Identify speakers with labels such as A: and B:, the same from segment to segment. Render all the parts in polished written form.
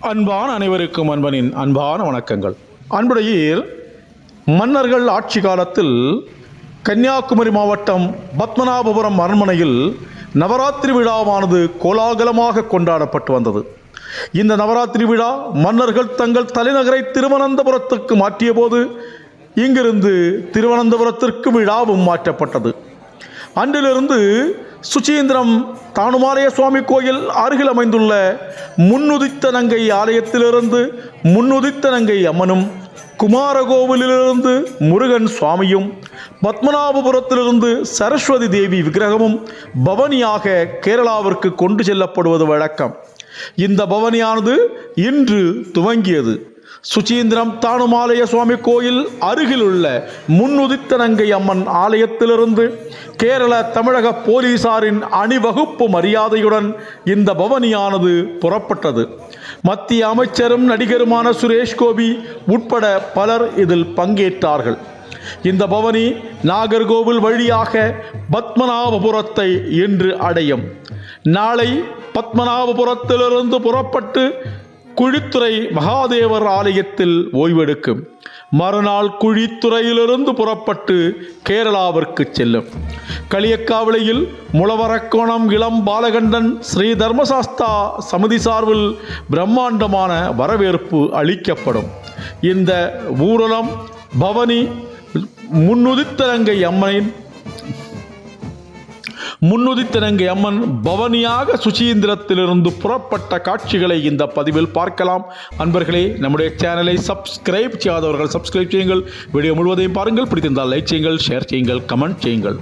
A: அன்பான அனைவருக்கும் அன்பனின் அன்பான வணக்கங்கள். அன்புடையீர், மன்னர்கள் ஆட்சி காலத்தில் கன்னியாகுமரி மாவட்டம் பத்மநாபபுரம் அரண்மனையில் நவராத்திரி விழாவானது கோலாகலமாக கொண்டாடப்பட்டு வந்தது. இந்த நவராத்திரி விழா மன்னர்கள் தங்கள் தலைநகரை திருவனந்தபுரத்துக்கு மாற்றிய போது இங்கிருந்து திருவனந்தபுரத்திற்கு விழாவும் மாற்றப்பட்டது. அன்றிலிருந்து சுசீந்திரம் தானுமாலய சுவாமி கோயில் அருகில் அமைந்துள்ள முன்னுதித்த நங்கை ஆலயத்திலிருந்து முன்னுதித்த நங்கை அம்மனும், குமாரகோவிலிருந்து முருகன் சுவாமியும், பத்மநாபபுரத்திலிருந்து சரஸ்வதி தேவி விக்கிரகமும் பவனியாக கேரளாவிற்கு கொண்டு செல்லப்படுவது வழக்கம். இந்த பவனியானது இன்று துவங்கியது. சுசீந்திரம் தானுமாலய சுவாமி கோயில் அருகில் உள்ள முன்னுதித்த நங்கை அம்மன் ஆலயத்திலிருந்து கேரள தமிழக போலீசாரின் அணிவகுப்பு மரியாதையுடன் இந்த பவனியானது புறப்பட்டது. மத்திய அமைச்சரும் நடிகருமான சுரேஷ் கோபி உட்பட பலர் இதில் பங்கேற்றார்கள். இந்த பவனி நாகர்கோவில் வழியாக பத்மநாபபுரத்தை இன்று அடையும். நாளை பத்மநாபபுரத்திலிருந்து புறப்பட்டு குழித்துறை மகாதேவர் ஆலயத்தில் ஓய்வெடுக்கும். மறுநாள் குழித்துறையிலிருந்து புறப்பட்டு கேரளாவிற்கு செல்லும். களியக்காவிளையில் முளவரக்கோணம் இளம் பாலகண்டன் ஸ்ரீ தர்மசாஸ்தா சமிதி சார்பில் பிரம்மாண்டமான வரவேற்பு அளிக்கப்படும். இந்த ஊர்வலம் பவனி முன்னுதித்த நங்கை அம்மன் பவனியாக சுசீந்திரத்திலிருந்து புறப்பட்ட காட்சிகளை இந்த பதிவில் பார்க்கலாம். அன்பர்களே, நம்முடைய சேனலை சப்ஸ்கிரைப் செய்யாதவர்கள் சப்ஸ்கிரைப் செய்யுங்கள். வீடியோ முழுவதையும் பாருங்கள். பிடித்திருந்தால் லைக் செய்யுங்கள், ஷேர் செய்யுங்கள், கமெண்ட் செய்யுங்கள்.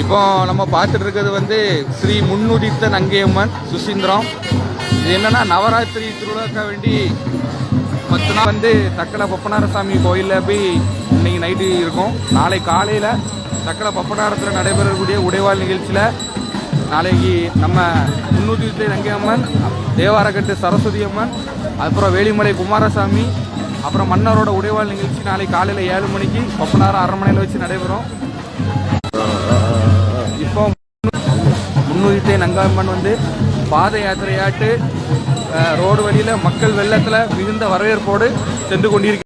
B: இப்போ நம்ம பார்த்துட்டு இருக்கிறது ஸ்ரீ முன்னுதித்த நங்கையம்மன் சுசீந்திரம். இது என்னன்னா நவராத்திரி திருவிழாக்க வேண்டி 10 நாள் தக்கலை பப்பனாரசாமி கோயிலில் போய் இன்னைக்கு நைட்டு இருக்கும். நாளை காலையில் தக்கலை பப்பனாரத்தில் நடைபெறக்கூடிய உடைவாள் நிகழ்ச்சியில் நாளைக்கு நம்ம முன்னுதித்த நங்கையம்மன், தேவாரக்கட்டு சரஸ்வதி அம்மன், அப்புறம் வேலிமலை குமாரசாமி, அப்புறம் மன்னரோட உடைவாள் நிகழ்ச்சி நாளை காலையில் 7 மணிக்கு பப்பனாரம் அரண்மனையில் வச்சு நடைபெறும். இப்போ முன்னுதித்த நங்கையம்மன் பாத யாத்திரையாட்டு ரோடு வழியில் மக்கள் வெள்ளத்தில் மிகுந்த வரவேற்போடு சென்று கொண்டிருக்கிறது.